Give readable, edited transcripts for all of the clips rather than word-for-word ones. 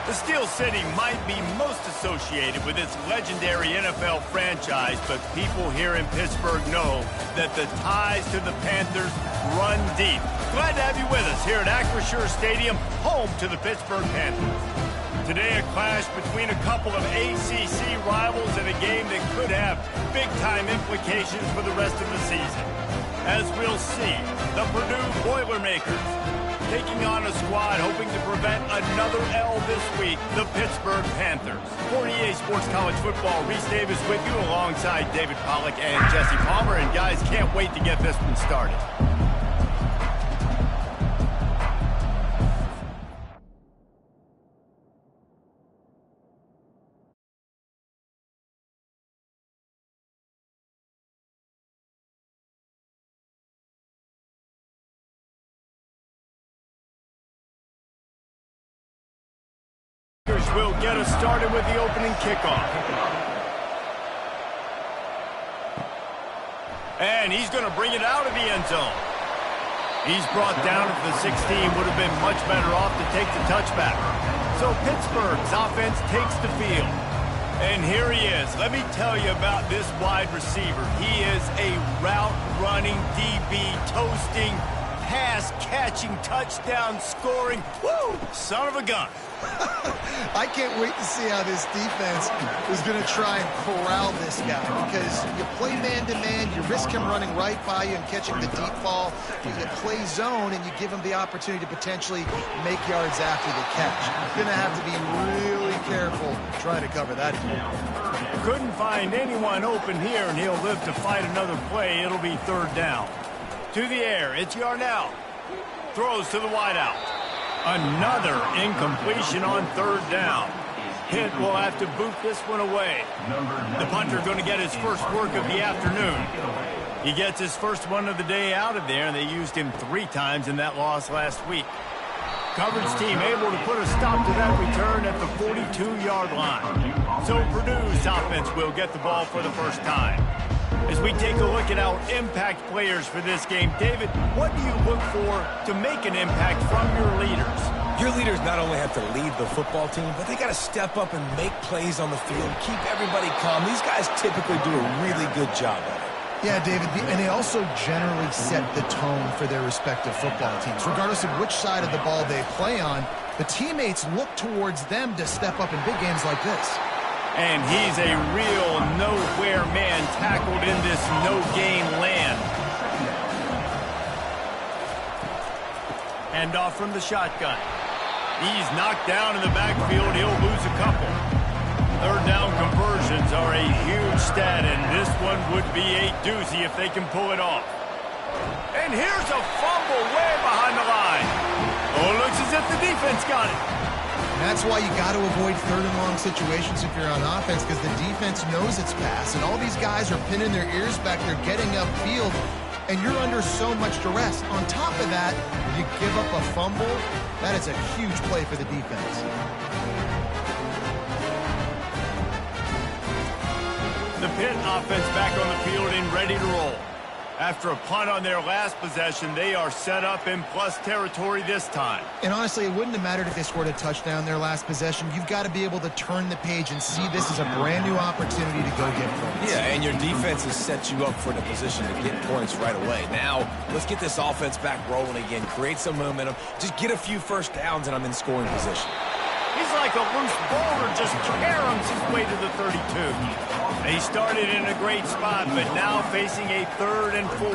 The Steel City might be most associated with its legendary NFL franchise, but people here in Pittsburgh know that the ties to the Panthers run deep. Glad to have you with us here at Acrisure Stadium, home to the Pittsburgh Panthers. Today, a clash between a couple of ACC rivals in a game that could have big-time implications for the rest of the season. As we'll see, the Purdue Boilermakers taking on a squad hoping to prevent another L this week, the Pittsburgh Panthers. For EA Sports College Football, Reese Davis with you alongside David Pollack and Jesse Palmer. And guys, can't wait to get this one started. Will get us started with the opening kickoff. And he's going to bring it out of the end zone. He's brought down at the 16, would have been much better off to take the touchback. So Pittsburgh's offense takes the field. And here he is. Let me tell you about this wide receiver. He is a route-running, DB, toasting, pass-catching, touchdown-scoring, woo, son of a gun. I can't wait to see how this defense is going to try and corral this guy, because you play man-to-man, you risk him running right by you and catching the deep ball. You play zone, and you give him the opportunity to potentially make yards after the catch. You're going to have to be really careful trying to cover that. Couldn't find anyone open here, and he'll live to fight another play. It'll be third down. To the air, it's Yarnell. Throws to the wideout. Another incompletion on third down. Pitt will have to boot this one away. The punter going to get his first work of the afternoon. He gets his first one of the day out of there, and they used him 3 times in that loss last week. Coverage team able to put a stop to that return at the 42-yard line. So Purdue's offense will get the ball for the first time. As we take a look at our impact players for this game, David, what do you look for to make an impact from your leaders? Your leaders not only have to lead the football team, but they got to step up and make plays on the field, keep everybody calm. These guys typically do a really good job of it. Yeah, David, and they also generally set the tone for their respective football teams. Regardless of which side of the ball they play on, the teammates look towards them to step up in big games like this. And he's a real nowhere man tackled in this no-gain land. Hand off from the shotgun. He's knocked down in the backfield. He'll lose a couple. Third down conversions are a huge stat, and this one would be a doozy if they can pull it off. And here's a fumble way behind the line. Oh, it looks as if the defense got it. That's why you got to avoid third and long situations if you're on offense, because the defense knows it's pass, and all these guys are pinning their ears back. They're getting upfield, and you're under so much duress. On top of that, you give up a fumble. That is a huge play for the defense. The Pitt offense back on the field and ready to roll. After a punt on their last possession, they are set up in plus territory this time. And honestly, it wouldn't have mattered if they scored a touchdown their last possession. You've got to be able to turn the page and see this as a brand new opportunity to go get points. Yeah, and your defense has set you up for the position to get points right away. Now, let's get this offense back rolling again, create some momentum, just get a few first downs, and I'm in scoring position. He's like a loose boulder, just caroms his way to the 32. He started in a great spot, but now facing a 3rd and 4.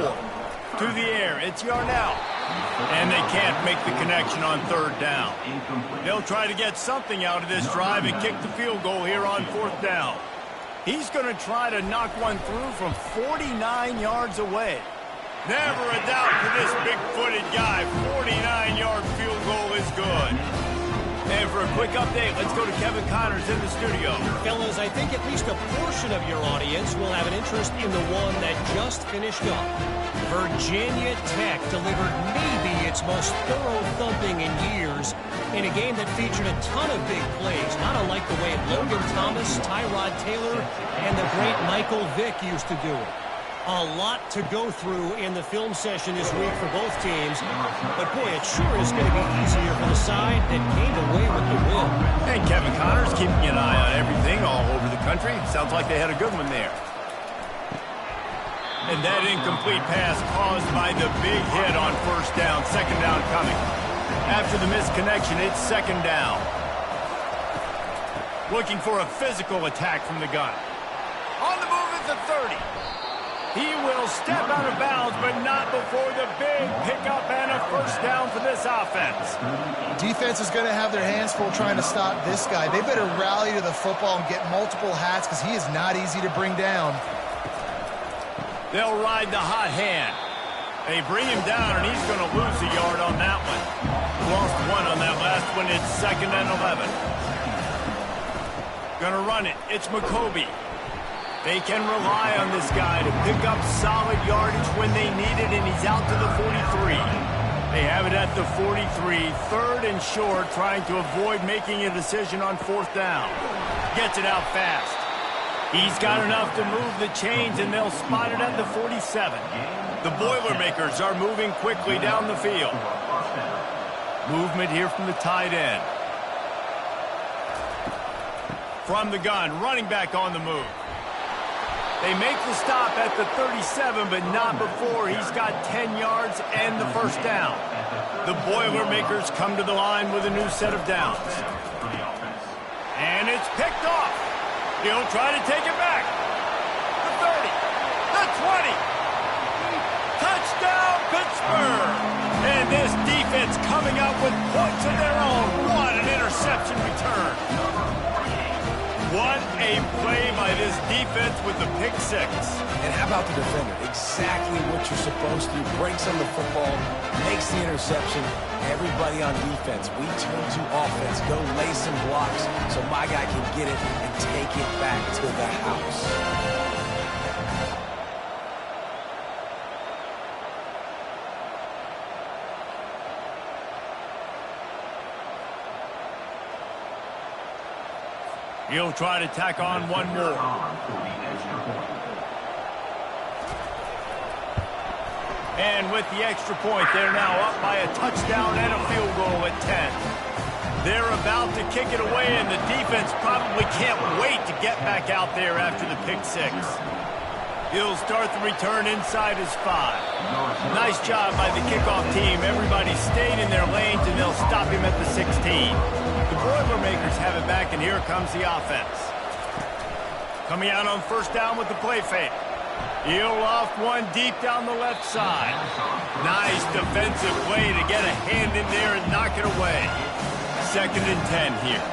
To the air, it's Yarnell. And they can't make the connection on 3rd down. They'll try to get something out of this drive and kick the field goal here on 4th down. He's going to try to knock one through from 49 yards away. Never a doubt for this big-footed guy. 49-yard field goal is good. And for a quick update, let's go to Kevin Connors in the studio. Fellas, I think at least a portion of your audience will have an interest in the one that just finished up. Virginia Tech delivered maybe its most thorough thumping in years in a game that featured a ton of big plays, not unlike the way Logan Thomas, Tyrod Taylor, and the great Michael Vick used to do it. A lot to go through in the film session this week for both teams. But, boy, it sure is going to be easier for the side that came away with the win. And keeping an eye on everything all over the country. Sounds like they had a good one there. And that incomplete pass caused by the big hit on first down. Second down coming. After the misconnection, it's second down. Looking for a physical attack from the gun. On the move at the 30. He will step out of bounds, but not before the big pickup and a first down for this offense. Defense is going to have their hands full trying to stop this guy. They better rally to the football and get multiple hats because he is not easy to bring down. They'll ride the hot hand. They bring him down, and he's going to lose a yard on that one. Lost one on that last one. It's second and 11. Going to run it. It's McCoby. They can rely on this guy to pick up solid yardage when they need it, and he's out to the 43. They have it at the 43, third and short, trying to avoid making a decision on fourth down. Gets it out fast. He's got enough to move the chains, and they'll spot it at the 47. The Boilermakers are moving quickly down the field. Movement here from the tight end. From the gun, running back on the move. They make the stop at the 37, but not before he's got 10 yards and the first down. The Boilermakers come to the line with a new set of downs. And it's picked off. He'll try to take it back. The 30, the 20. Touchdown, Pittsburgh. And this defense coming up with points of their own. What an interception return. What a play by this defense with the pick six. And how about the defender? Exactly what you're supposed to. Breaks on the football, makes the interception. Everybody on defense, we turn to offense. Go lay some blocks so my guy can get it and take it back to the house. He'll try to tack on one more. And with the extra point, they're now up by a touchdown and a field goal at 10. They're about to kick it away, and the defense probably can't wait to get back out there after the pick six. He'll start the return inside his 5. Nice job by the kickoff team. Everybody stayed in their lanes, and they'll stop him at the 16. The Boilermakers have it back, and here comes the offense. Coming out on first down with the play fake. He'll loft one deep down the left side. Nice defensive play to get a hand in there and knock it away. Second and 10 here.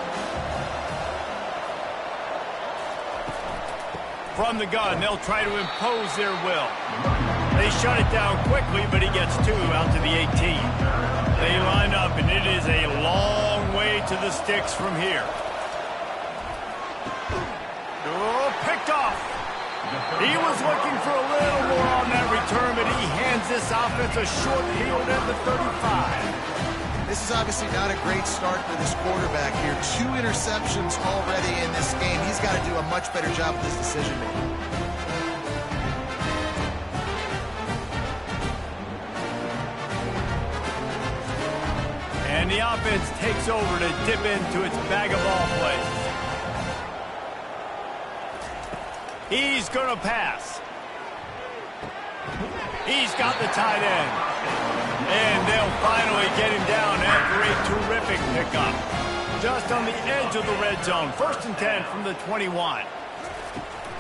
From the gun, they'll try to impose their will. They shut it down quickly, but he gets 2 out to the 18. They line up, and it is a long way to the sticks from here. Oh, picked off. He was looking for a little more on that return, but he hands this offense a short field at the 35. This is obviously not a great start for this quarterback here. 2 interceptions already in this game. He's got to do a much better job with his decision-making. And the offense takes over to dip into its bag of ball plays. He's going to pass. He's got the tight end. And they'll finally get him down after a terrific pickup. Just on the edge of the red zone. First and 10 from the 21.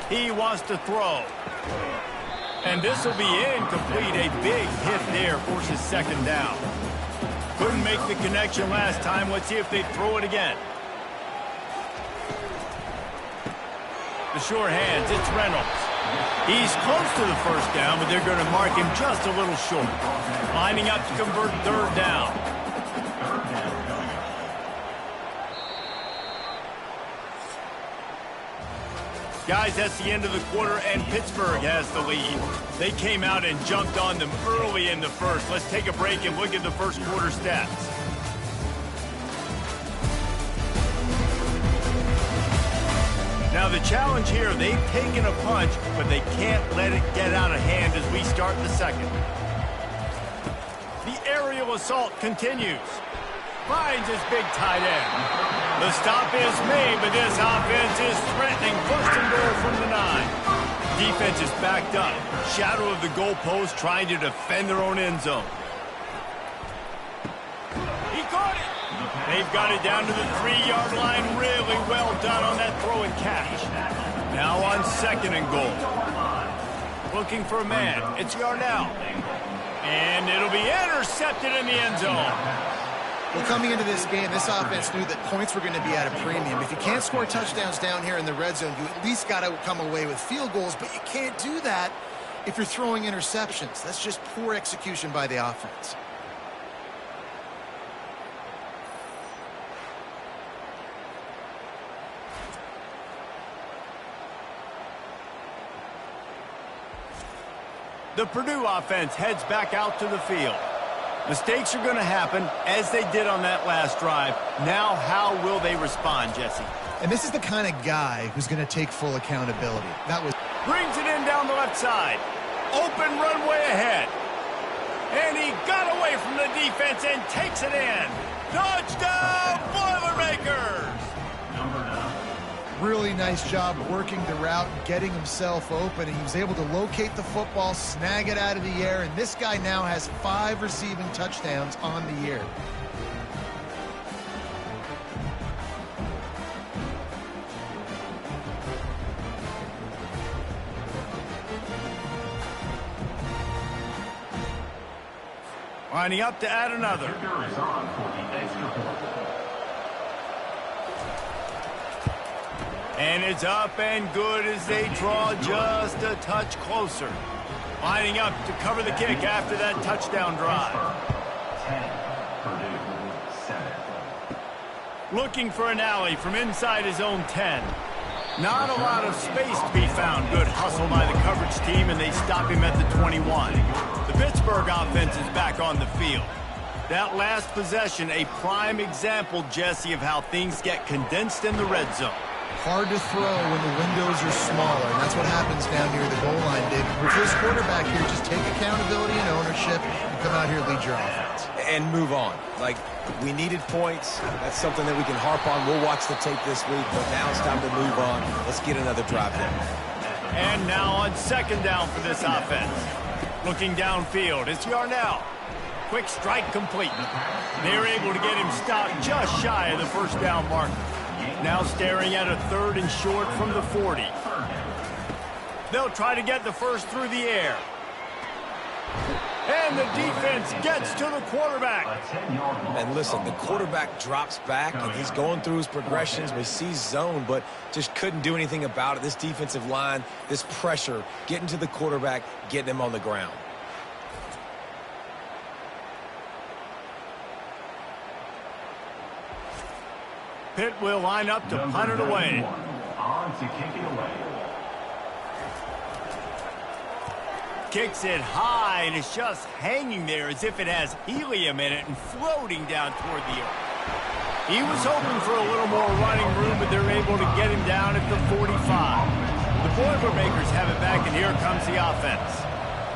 He wants to throw. And this will be incomplete. A big hit there forces second down. Couldn't make the connection last time. Let's see if they throw it again. The sure hands, it's Reynolds. He's close to the first down, but they're going to mark him just a little short. Lining up to convert third down. Guys, that's the end of the quarter, and Pittsburgh has the lead. They came out and jumped on them early in the first. Let's take a break and look at the first quarter stats. Now the challenge here, they've taken a punch, but they can't let it get out of hand as we start the second. The aerial assault continues. Finds his big tight end. The stop is made, but this offense is threatening. First and goal from the 9. Defense is backed up. Shadow of the goalpost trying to defend their own end zone. He caught it. They've got it down to the 3-yard line. Really well done on that throw and catch. Now on second and goal. Looking for a man. It's Yarnell. And it'll be intercepted in the end zone. Well, coming into this game, this offense knew that points were going to be at a premium. If you can't score touchdowns down here in the red zone, you at least got to come away with field goals, but you can't do that if you're throwing interceptions. That's just poor execution by the offense. The Purdue offense heads back out to the field. Mistakes are going to happen, as they did on that last drive. Now, how will they respond, Jesse? And this is the kind of guy who's going to take full accountability. That was... Brings it in down the left side. Open runway ahead. And he got away from the defense and takes it in. Touchdown, Boilermakers! Really nice job working the route, getting himself open, and he was able to locate the football, snag it out of the air, and this guy now has 5 receiving touchdowns on the year. Lining up to add another. And it's up and good as they draw just a touch closer. Lining up to cover the kick after that touchdown drive. 10, Purdue, 7. Looking for an alley from inside his own 10. Not a lot of space to be found. Good hustle by the coverage team, and they stop him at the 21. The Pittsburgh offense is back on the field. That last possession, a prime example, Jesse, of how things get condensed in the red zone. Hard to throw when the windows are smaller, and that's what happens down near the goal line, David. With this quarterback here, just take accountability and ownership and come out here and lead your offense. And move on. Like, we needed points. That's something that we can harp on. We'll watch the tape this week, but now it's time to move on. Let's get another drive there. And now on second down for this offense. Looking downfield, it's Yarnell. Quick strike complete. They're able to get him stopped just shy of the first down marker. Now staring at a 3rd and short from the 40. They'll try to get the first through the air. And the defense gets to the quarterback. And listen, the quarterback drops back, and he's going through his progressions. We see zone, but just couldn't do anything about it. This defensive line, this pressure, getting to the quarterback, getting him on the ground. Pitt will line up to punt it away. On to kick it away. Kicks it high, and it's just hanging there as if it has helium in it and floating down toward the earth. He was hoping for a little more running room, but they're able to get him down at the 45. The Boilermakers have it back, and here comes the offense.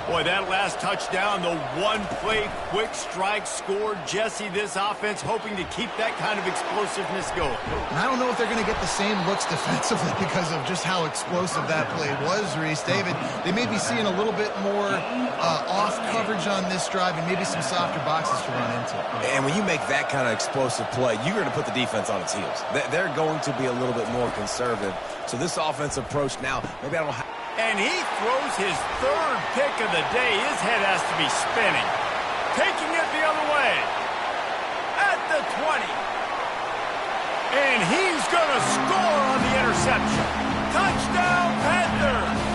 Boy, that last touchdown, the one-play quick strike scored. Jesse, this offense hoping to keep that kind of explosiveness going. And I don't know if they're going to get the same looks defensively because of just how explosive that play was, Reese. David, they may be seeing a little bit more off coverage on this drive and maybe some softer boxes to run into. And when you make that kind of explosive play, you're going to put the defense on its heels. They're going to be a little bit more conservative. So this offense approach now, maybe I don't have... And he throws his 3rd pick of the day. His head has to be spinning. Taking it the other way. At the 20. And he's going to score on the interception. Touchdown, Panthers.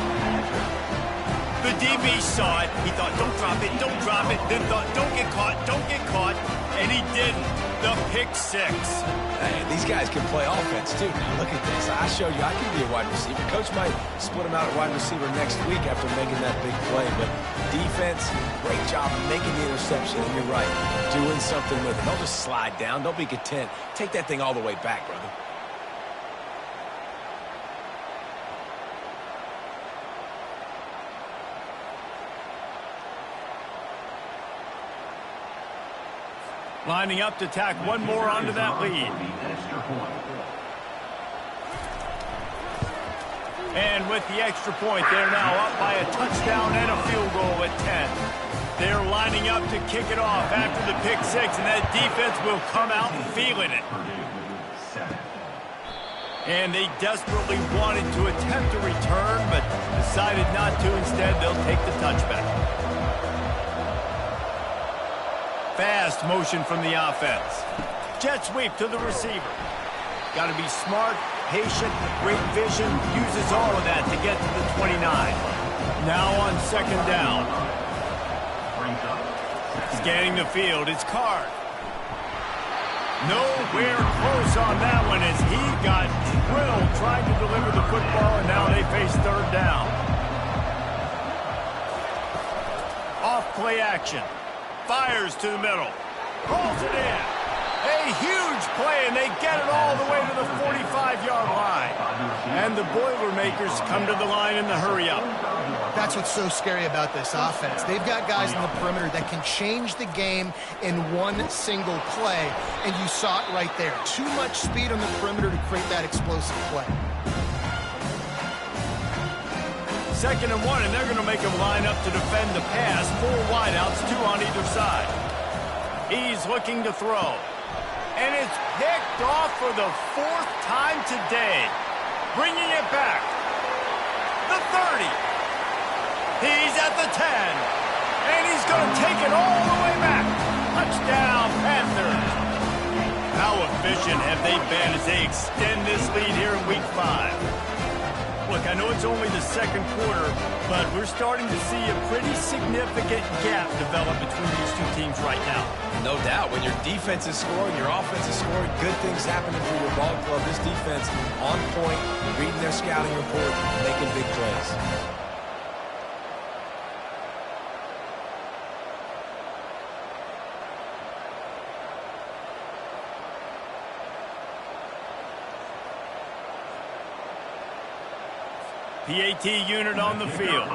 The DB saw it. He thought, don't drop it, don't drop it. Then thought, don't get caught, don't get caught. And he didn't. The pick 6. Hey, these guys can play offense, too. Now, look at this. I showed you I can be a wide receiver. Coach might split him out at wide receiver next week after making that big play. But defense, great job making the interception. And you're right, doing something with it. Don't just slide down. Don't be content. Take that thing all the way back, brother. Lining up to tack one more onto that lead. And with the extra point, they're now up by a touchdown and a field goal at 10. They're lining up to kick it off after the pick six, and that defense will come out feeling it. And they desperately wanted to attempt a return, but decided not to. Instead, they'll take the touchback. Fast motion from the offense. Jet sweep to the receiver. Got to be smart, patient, great vision. Uses all of that to get to the 29. Now on second down. Scanning the field, it's Card. Nowhere close on that one as he got drilled trying to deliver the football, and now they face third down. Off play action. Fires to the middle. Pulls it in. A huge play, and they get it all the way to the 45-yard line. And the Boilermakers come to the line in the hurry-up. That's what's so scary about this offense. They've got guys in the perimeter that can change the game in one single play, and you saw it right there. Too much speed on the perimeter to create that explosive play. 2nd and 1, and they're going to make him line up to defend the pass. 4 wideouts, 2 on either side. He's looking to throw. And it's picked off for the 4th time today. Bringing it back. The 30. He's at the 10. And he's going to take it all the way back. Touchdown, Panthers. How efficient have they been as they extend this lead here in Week 5? Look, I know it's only the 2nd quarter, but we're starting to see a pretty significant gap develop between these two teams right now. No doubt. When your defense is scoring, your offense is scoring, good things happening for your ball club. This defense on point, reading their scouting report, making big plays. PAT unit on the field.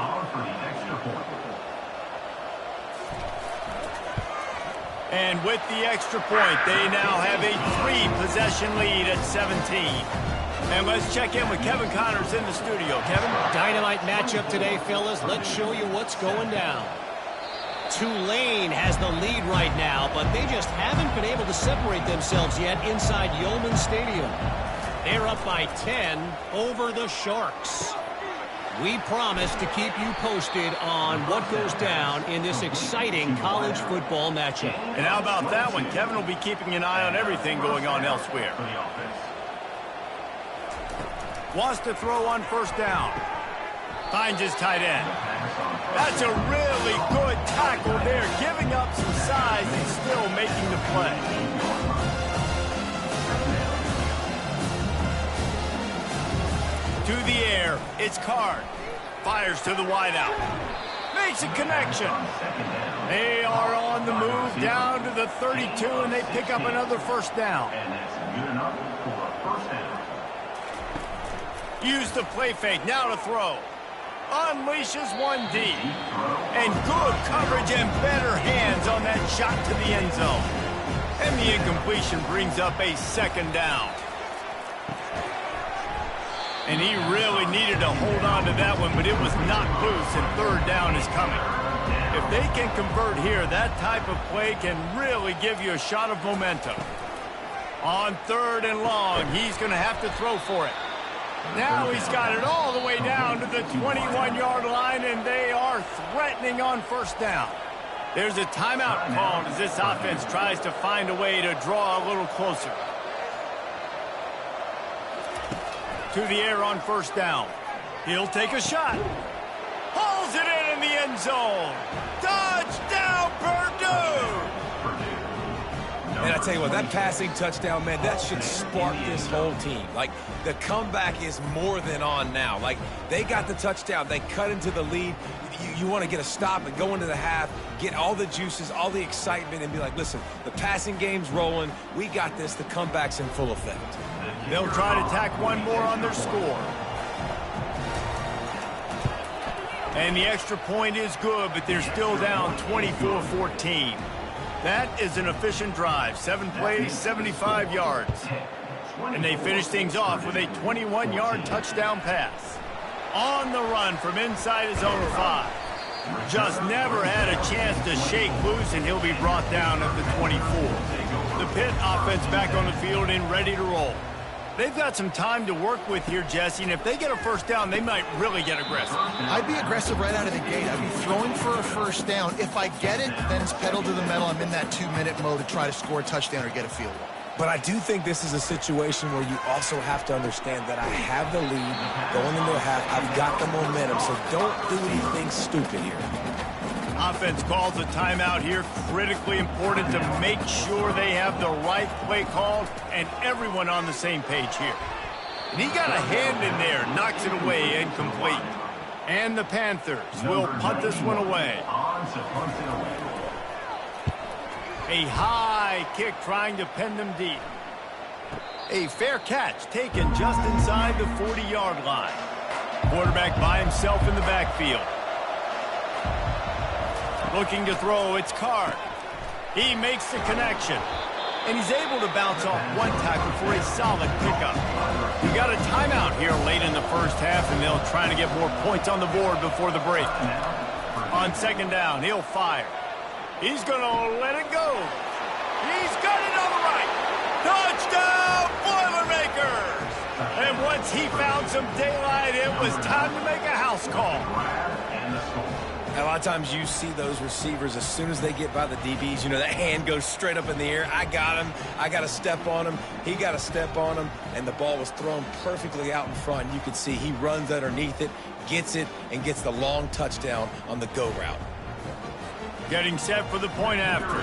And with the extra point, they now have a 3-possession lead at 17. And let's check in with Kevin Connors in the studio. Kevin? Dynamite matchup today, fellas. Let's show you what's going down. Tulane has the lead right now, but they just haven't been able to separate themselves yet inside Yeoman Stadium. They're up by 10 over the Sharks. We promise to keep you posted on what goes down in this exciting college football matchup. And how about that one? Kevin will be keeping an eye on everything going on elsewhere. Wants to throw on 1st down. Finds his tight end. That's a really good tackle there, giving up some size and still making the play. To the air, it's Card. Fires to the wideout. Makes a connection. They are on the move down to the 32, and they pick up another 1st down. Use the play fake, now to throw. Unleashes one deep. And good coverage and better hands on that shot to the end zone. And the incompletion brings up a 2nd down. And he really needed to hold on to that one, but it was knocked loose, and 3rd down is coming. If they can convert here, that type of play can really give you a shot of momentum. On 3rd and long, he's going to have to throw for it. Now he's got it all the way down to the 21-yard line, and they are threatening on 1st down. There's a timeout called as this offense tries to find a way to draw a little closer. To the air on 1st down. He'll take a shot. Hauls it in the end zone. Touchdown, Purdue! And I tell you what, that passing touchdown, man, that should spark this whole team. Like, the comeback is more than on now. Like, they got the touchdown. They cut into the lead. You want to get a stop and go into the half, get all the juices, all the excitement, and be like, listen, the passing game's rolling. We got this. The comeback's in full effect. They'll try to tack one more on their score. And the extra point is good, but they're still down 24-14. That is an efficient drive. 7 plays, 75 yards. And they finish things off with a 21-yard touchdown pass. On the run from inside his own 5. Just never had a chance to shake loose, and he'll be brought down at the 24. The Pitt offense back on the field and ready to roll. They've got some time to work with here, Jesse, and if they get a first down, they might really get aggressive. I'd be aggressive right out of the gate. I'd be throwing for a first down. If I get it, then it's pedal to the metal. I'm in that 2-minute mode to try to score a touchdown or get a field goal. But I do think this is a situation where you also have to understand that I have the lead going into the half. I've got the momentum, so don't do anything stupid here. Offense calls a timeout here. Critically important to make sure they have the right play called and everyone on the same page here. And he got a hand in there, knocks it away, incomplete. And the Panthers will punt this one away. A high kick trying to pin them deep. A fair catch taken just inside the 40-yard line. Quarterback by himself in the backfield. Looking to throw, it's Card. He makes the connection. And he's able to bounce off one tackle for a solid pickup. We got a timeout here late in the first half, and they'll try to get more points on the board before the break. On second down, he'll fire. He's going to let it go. He's got it on the right. Touchdown, Boilermakers! And once he found some daylight, it was time to make a house call. A lot of times you see those receivers, as soon as they get by the DBs, you know, that hand goes straight up in the air. I got him. I got to step on him. He got to step on him. And the ball was thrown perfectly out in front. And you can see he runs underneath it, gets it, and gets the long touchdown on the go route. Getting set for the point after.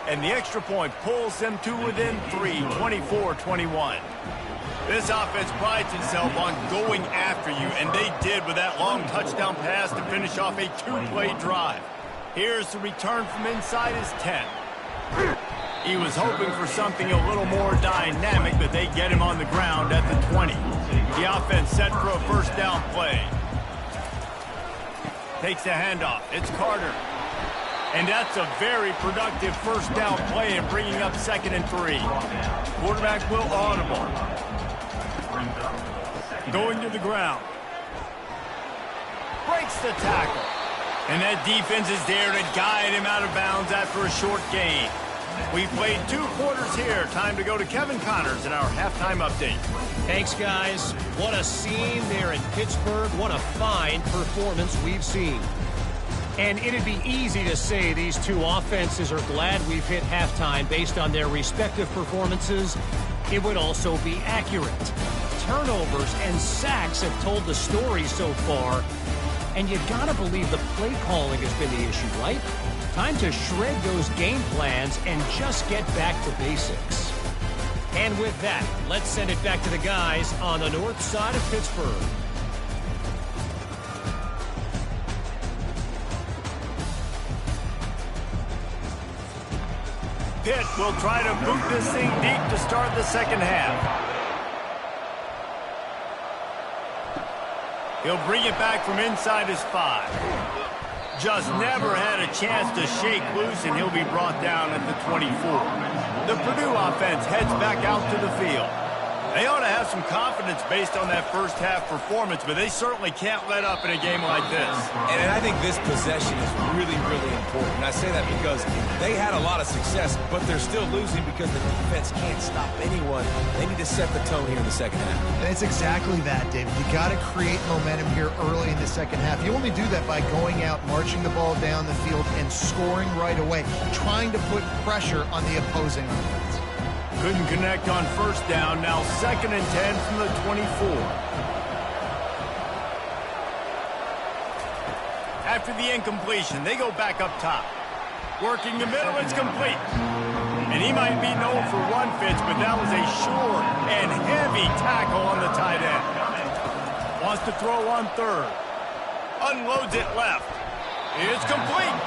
And the extra point pulls them to within 3, 24-21. This offense prides itself on going after you, and they did with that long touchdown pass to finish off a 2-play drive. Here's the return from inside his 10. He was hoping for something a little more dynamic, but they get him on the ground at the 20. The offense set for a first down play. Takes the handoff. It's Carter. And that's a very productive first down play in bringing up 2nd and 3. Quarterback will audible. Going to the ground. Breaks the tackle. And that defense is there to guide him out of bounds after a short gain. We played 2 quarters here. Time to go to Kevin Connors in our halftime update. Thanks, guys. What a scene there in Pittsburgh. What a fine performance we've seen. And it'd be easy to say these two offenses are glad we've hit halftime based on their respective performances. It would also be accurate. Turnovers and sacks have told the story so far. And you gotta believe the play calling has been the issue, right? Time to shred those game plans and just get back to basics. And with that, let's send it back to the guys on the north side of Pittsburgh. Pitt will try to boot this thing deep to start the second half. He'll bring it back from inside his 5. Just never had a chance to shake loose, and he'll be brought down at the 24. The Purdue offense heads back out to the field. They ought to have some confidence based on that first half performance, but they certainly can't let up in a game like this. And I think this possession is really, really important. And I say that because they had a lot of success, but they're still losing because the defense can't stop anyone. They need to set the tone here in the second half. And it's exactly that, David. You got to create momentum here early in the second half. You only do that by going out, marching the ball down the field, and scoring right away, trying to put pressure on the opposing offense. Couldn't connect on first down. Now 2nd and 10 from the 24. After the incompletion, they go back up top. Working the middle, it's complete. And he might be known for run fits, but that was a short and heavy tackle on the tight end. Wants to throw on 3rd. Unloads it left. It's complete.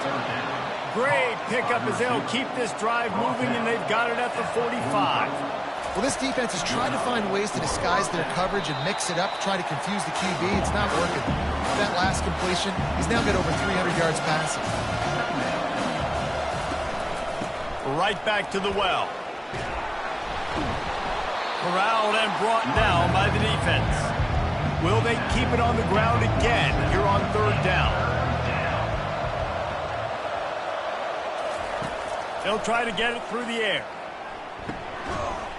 Great pickup as they'll keep this drive moving, and they've got it at the 45. Well, this defense is trying to find ways to disguise their coverage and mix it up, try to confuse the QB. It's not working. That last completion, he's now got over 300 yards passing. Right back to the well. Corralled and brought down by the defense. Will they keep it on the ground again here on third down? They'll try to get it through the air.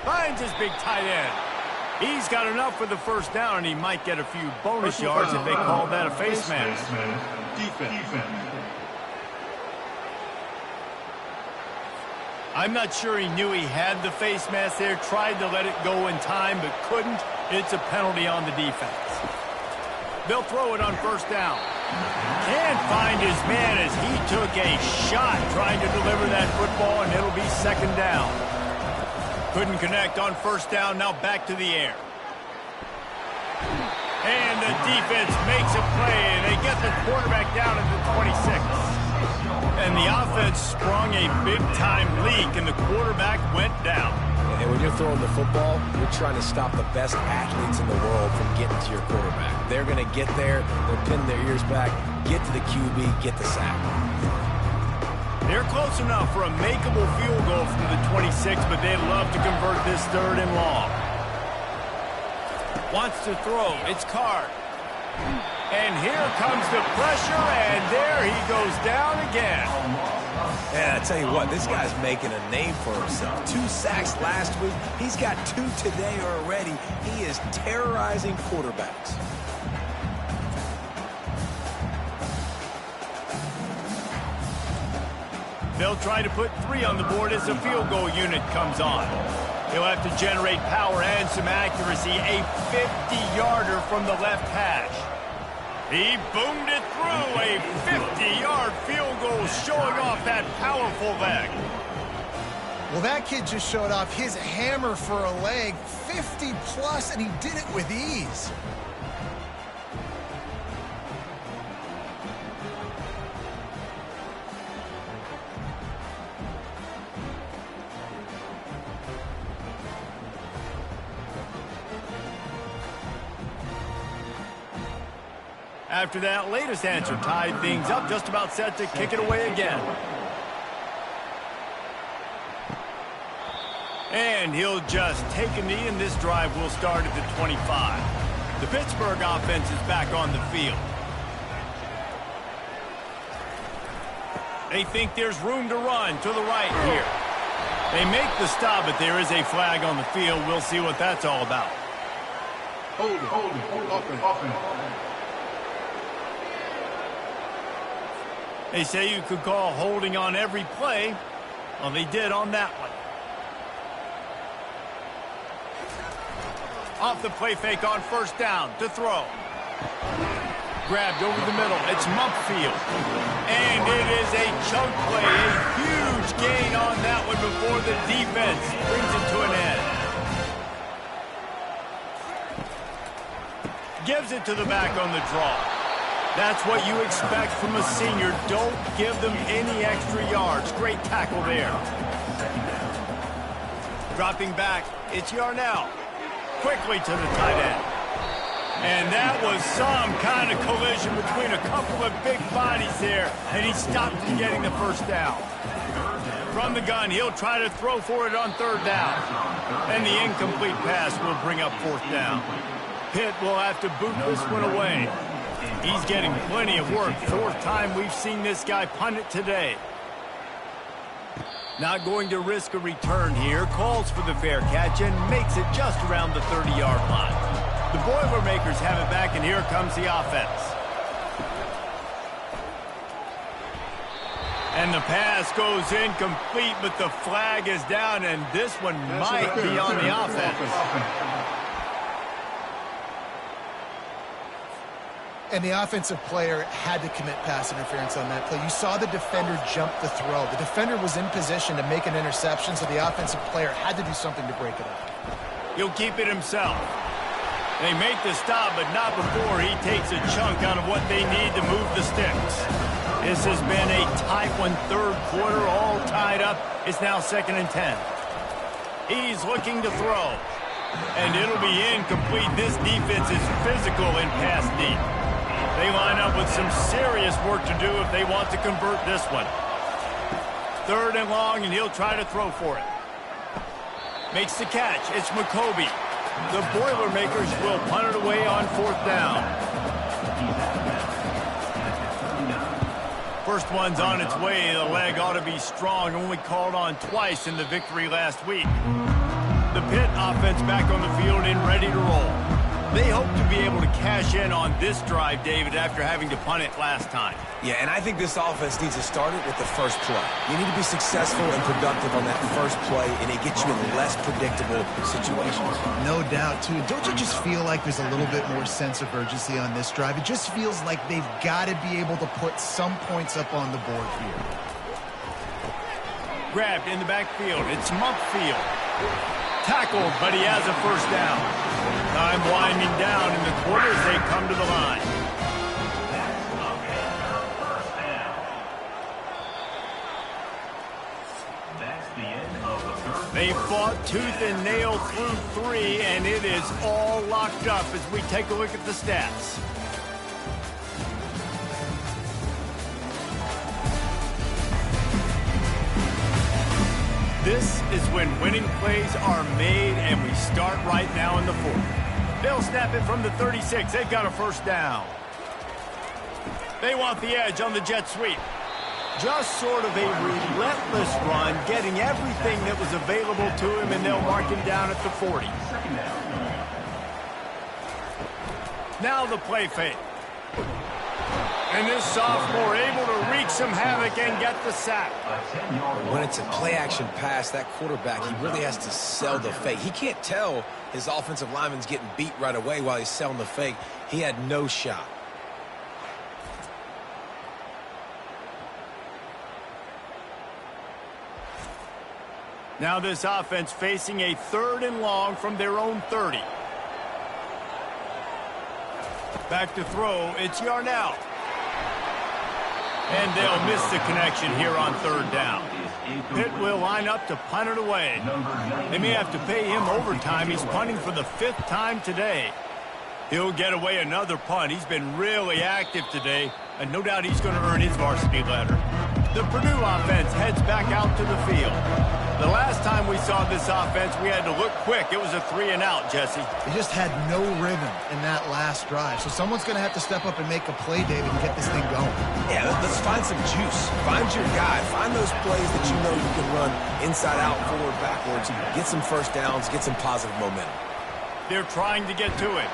Finds his big tight end. He's got enough for the first down, and he might get a few bonus yards if they call that a face mask. Defense. I'm not sure he knew he had the face mask there. Tried to let it go in time, but couldn't. It's a penalty on the defense. They'll throw it on first down. Can't find his man as he took a shot trying to deliver that football, and it'll be second down. Couldn't connect on first down. Now back to the air. And the defense makes a play, and they get the quarterback down at the 26. And the offense sprung a big-time leak, and the quarterback went down. And when you're throwing the football, you're trying to stop the best athletes in the world from getting to your quarterback. They're going to get there, they'll pin their ears back, get to the QB, get the sack. They're close enough for a makeable field goal from the 26, but they'd love to convert this third and long. Wants to throw. It's Card. And here comes the pressure, and there he goes down again. Yeah, I tell you what, this guy's making a name for himself. 2 sacks last week. He's got 2 today already. He is terrorizing quarterbacks. They'll try to put 3 on the board as the field goal unit comes on. He'll have to generate power and some accuracy. A 50-yarder from the left hash. He boomed it through. A 50-yard field goal showing off that powerful leg. Well, that kid just showed off his hammer for a leg, 50-plus, and he did it with ease. After that latest answer tied things up, just about set to kick it away again. And he'll just take a knee, and this drive will start at the 25. The Pittsburgh offense is back on the field. They think there's room to run to the right here. They make the stop, but there is a flag on the field. We'll see what that's all about. Hold it. They say you could call holding on every play. Well, they did on that one. Off the play fake on first down to throw. Grabbed over the middle. It's Mumpfield. And it is a chunk play. A huge gain on that one before the defense brings it to an end. Gives it to the back on the draw. That's what you expect from a senior. Don't give them any extra yards. Great tackle there. Dropping back, it's Yarnell. Quickly to the tight end. And that was some kind of collision between a couple of big bodies there, and he stopped from getting the first down. From the gun, he'll try to throw for it on third down. And the incomplete pass will bring up fourth down. Pitt will have to boot this one away. He's getting plenty of work. 4th time we've seen this guy punt it today. Not going to risk a return here. Calls for the fair catch and makes it just around the 30-yard line. The Boilermakers have it back, and here comes the offense. And the pass goes incomplete, but the flag is down, and this one might be on the offense. And the offensive player had to commit pass interference on that play. You saw the defender jump the throw. The defender was in position to make an interception, so the offensive player had to do something to break it up. He'll keep it himself. They make the stop, but not before he takes a chunk out of what they need to move the sticks. This has been a tight one, 3rd quarter, all tied up. It's now 2nd and 10. He's looking to throw. And it'll be incomplete. This defense is physical in pass deep. They line up with some serious work to do if they want to convert this one. 3rd and long, and he'll try to throw for it. Makes the catch. It's McCoby. The Boilermakers will punt it away on 4th down. First one's on its way. The leg ought to be strong. Only called on twice in the victory last week. The Pitt offense back on the field and ready to roll. They hope to be able to cash in on this drive, David, after having to punt it last time. Yeah, and I think this offense needs to start it with the first play. You need to be successful and productive on that first play, and it gets you in less predictable situations. No doubt, too. Don't you just feel like there's a little bit more sense of urgency on this drive? It just feels like they've got to be able to put some points up on the board here. Grabbed in the backfield. It's Mumpfield. Tackled, but he has a first down. Time winding down in the quarter as they come to the line. They fought tooth and nail through 3, and it is all locked up as we take a look at the stats. This is when winning plays are made, and we start right now in the 4th. They'll snap it from the 36. They've got a first down. They want the edge on the jet sweep. Just sort of a relentless run, getting everything that was available to him, and they'll mark him down at the 40. Now the play fake. And this sophomore able to wreak some havoc and get the sack. When it's a play-action pass, that quarterback, he really has to sell the fake. He can't tell his offensive lineman's getting beat right away while he's selling the fake. He had no shot. Now this offense facing a 3rd and long from their own 30. Back to throw. It's Yarnell. And they'll miss the connection here on 3rd down. Pitt will line up to punt it away. They may have to pay him overtime. He's punting for the 5th time today. He'll get away another punt. He's been really active today, and no doubt he's going to earn his varsity letter. The Purdue offense heads back out to the field. The last time we saw this offense, we had to look quick. It was a 3-and-out, Jesse. They just had no rhythm in that last drive. So someone's going to have to step up and make a play, David, and get this thing going. Yeah, let's find some juice. Find your guy. Find those plays that you know you can run inside out, forward, backwards. Get some first downs. Get some positive momentum. They're trying to get to it.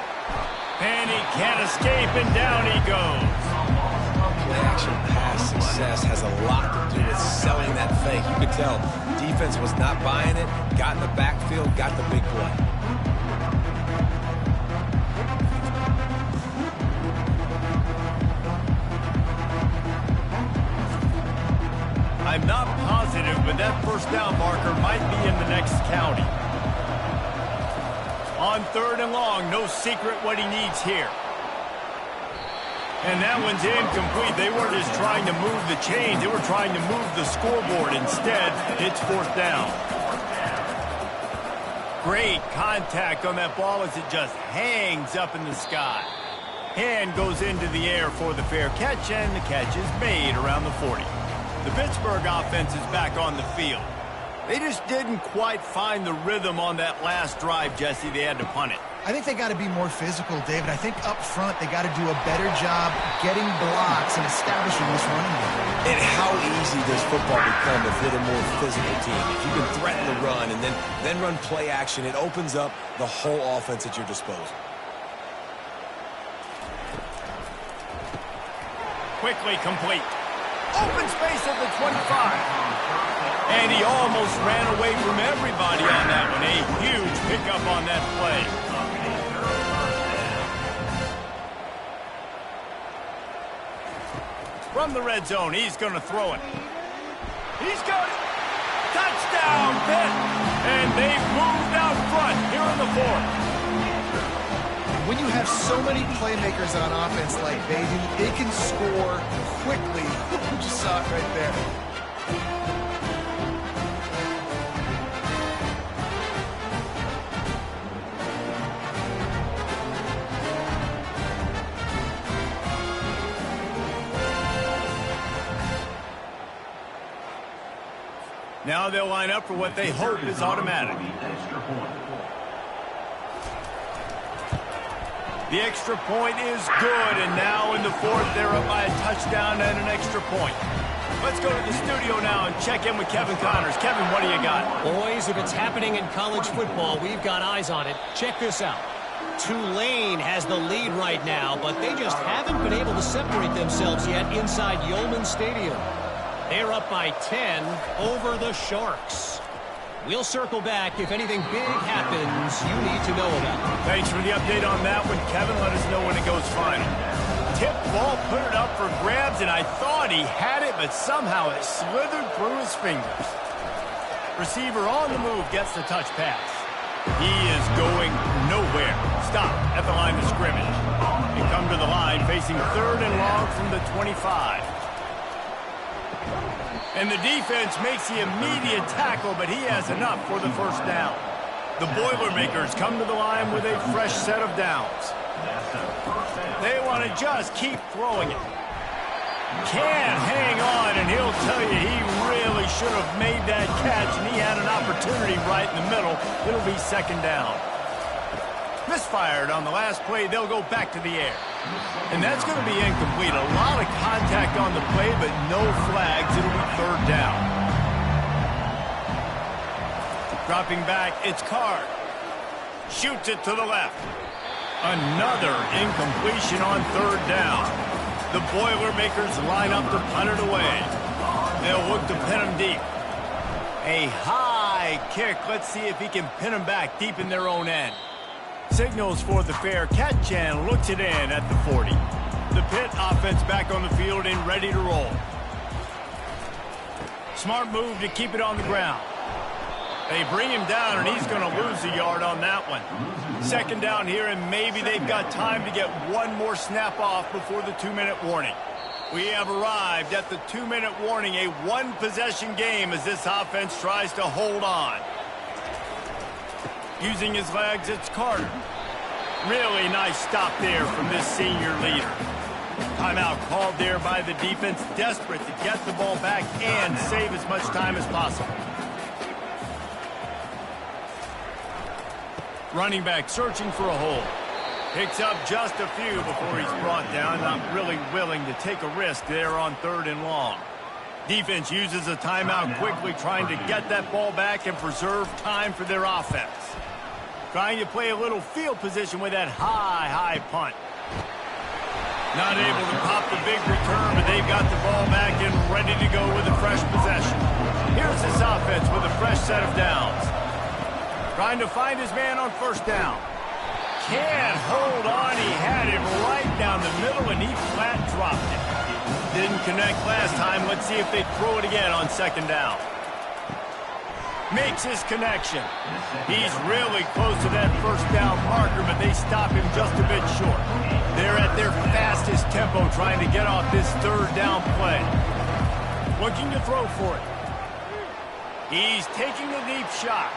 And he can't escape, and down he goes. Play-action pass success has a lot to do with selling that fake. You could tell defense was not buying it, got in the backfield, got the big play. I'm not positive, but that first down marker might be in the next county. On 3rd and long, no secret what he needs here. And that one's incomplete. They weren't just trying to move the chains. They were trying to move the scoreboard. Instead, it's 4th down. Great contact on that ball as it just hangs up in the sky. Hand goes into the air for the fair catch, and the catch is made around the 40. The Pittsburgh offense is back on the field. They just didn't quite find the rhythm on that last drive, Jesse. They had to punt it. I think they got to be more physical, David. I think up front they got to do a better job getting blocks and establishing this running game. And how easy does football become if you're the more physical team? If you can threaten the run and then run play action, it opens up the whole offense at your disposal. Quickly complete. Open space at the 25. And he almost ran away from everybody on that one. A huge pickup on that play. From the red zone, he's going to throw it. He's got it. Touchdown, Pitt. And they've moved out front here in the 4th. When you have so many playmakers on offense like they do, they can score quickly. You just saw it right there. Now they'll line up for what they hope is automatic. The extra point is good, and now in the fourth, they're up by a touchdown and an extra point. Let's go to the studio now and check in with Kevin Connors. Kevin, what do you got? Boys, if it's happening in college football, we've got eyes on it. Check this out. Tulane has the lead right now, but they just haven't been able to separate themselves yet inside Yulman Stadium. They're up by 10 over the Sharks. We'll circle back if anything big happens you need to know about. Thanks for the update on that one, Kevin. Let us know when it goes final. Tip ball, put it up for grabs, and I thought he had it, but somehow it slithered through his fingers. Receiver on the move gets the touch pass. He is going nowhere. Stop at the line of scrimmage. They come to the line facing 3rd and long from the 25. And the defense makes the immediate tackle, but he has enough for the first down. The Boilermakers come to the line with a fresh set of downs. They want to just keep throwing it. Can't hang on, and he'll tell you he really should have made that catch, and he had an opportunity right in the middle. It'll be 2nd down. Misfired on the last play. They'll go back to the air. And that's going to be incomplete. A lot of contact on the play, but no flags. It'll be 3rd down. Dropping back, it's Card. Shoots it to the left. Another incompletion on 3rd down. The Boilermakers line up to punt it away. They'll look to pin him deep. A high kick. Let's see if he can pin him back deep in their own end. Signals for the fair catch and looks it in at the 40. The Pitt offense back on the field and ready to roll. Smart move to keep it on the ground. They bring him down, and he's going to lose a yard on that one. 2nd down here, and maybe they've got time to get one more snap off before the 2-minute warning. We have arrived at the 2-minute warning, a one-possession game as this offense tries to hold on. Using his legs, it's Carter. Really nice stop there from this senior leader. Timeout called there by the defense, desperate to get the ball back and save as much time as possible. Running back searching for a hole. Picks up just a few before he's brought down. Not really willing to take a risk there on 3rd and long. Defense uses a timeout quickly, trying to get that ball back and preserve time for their offense. Trying to play a little field position with that high punt. Not able to pop the big return, but they've got the ball back and ready to go with a fresh possession. Here's this offense with a fresh set of downs. Trying to find his man on 1st down. Can't hold on. He had it right down the middle, and he flat dropped it. Didn't connect last time. Let's see if they throw it again on 2nd down. Makes his connection. He's really close to that 1st down marker, but they stop him just a bit short. They're at their fastest tempo trying to get off this 3rd down play. Looking to throw for it. He's taking a deep shot.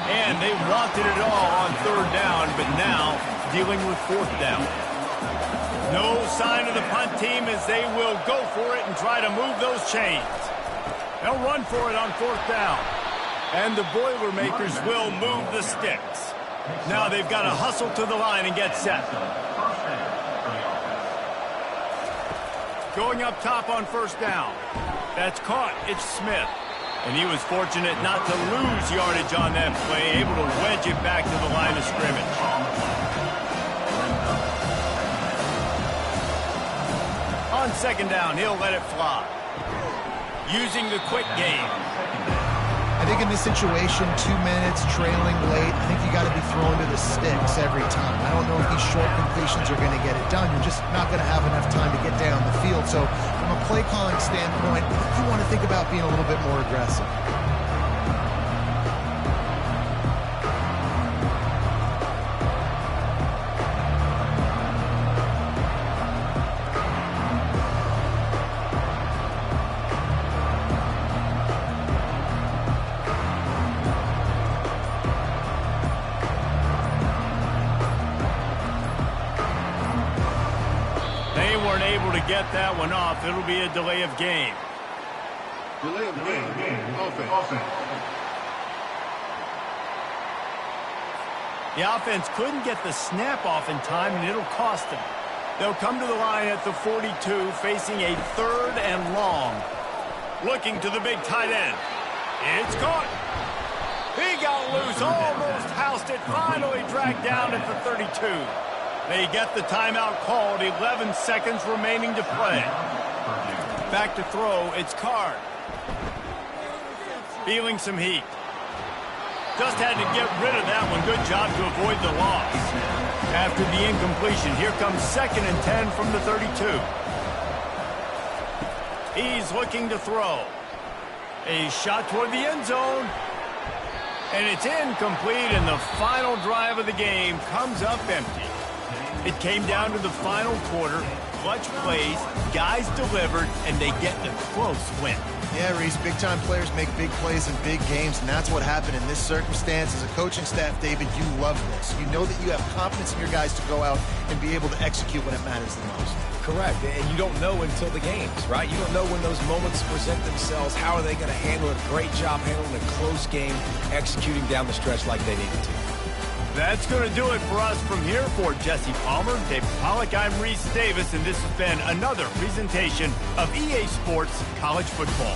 And they wanted it all on 3rd down, but now dealing with 4th down. No sign of the punt team as they will go for it and try to move those chains. They'll run for it on 4th down. And the Boilermakers will move the sticks. Now they've got to hustle to the line and get set. Going up top on 1st down. That's caught. It's Smith. And he was fortunate not to lose yardage on that play, able to wedge it back to the line of scrimmage. On 2nd down, he'll let it fly. Using the quick game. I think in this situation, 2 minutes, trailing late, I think you got to be thrown to the sticks every time. I don't know if these short completions are going to get it done. You're just not going to have enough time to get down the field. So from a play calling standpoint, you want to think about being a little bit more aggressive. Get that one off. It'll be a delay of game. Delay of game. Offense. The offense couldn't get the snap off in time, and it'll cost them. They'll come to the line at the 42, facing a 3rd and long. Looking to the big tight end. It's caught. He got loose, almost housed it, finally dragged down at the 32. They get the timeout called, 11 seconds remaining to play. Back to throw, it's Card. Feeling some heat. Just had to get rid of that one. Good job to avoid the loss. After the incompletion, here comes 2nd and 10 from the 32. He's looking to throw. A shot toward the end zone. And it's incomplete, and the final drive of the game comes up empty. It came down to the final quarter. Clutch plays, guys delivered, and they get a close win. Yeah, Reese, big-time players make big plays in big games, and that's what happened in this circumstance. As a coaching staff, David, you love this. You know that you have confidence in your guys to go out and be able to execute when it matters the most. Correct, and you don't know until the games, right? You don't know when those moments present themselves. How are they going to handle it? Great job handling a close game, executing down the stretch like they needed to. That's going to do it for us from here. For Jesse Palmer, David Pollack, I'm Reese Davis, and this has been another presentation of EA Sports College Football.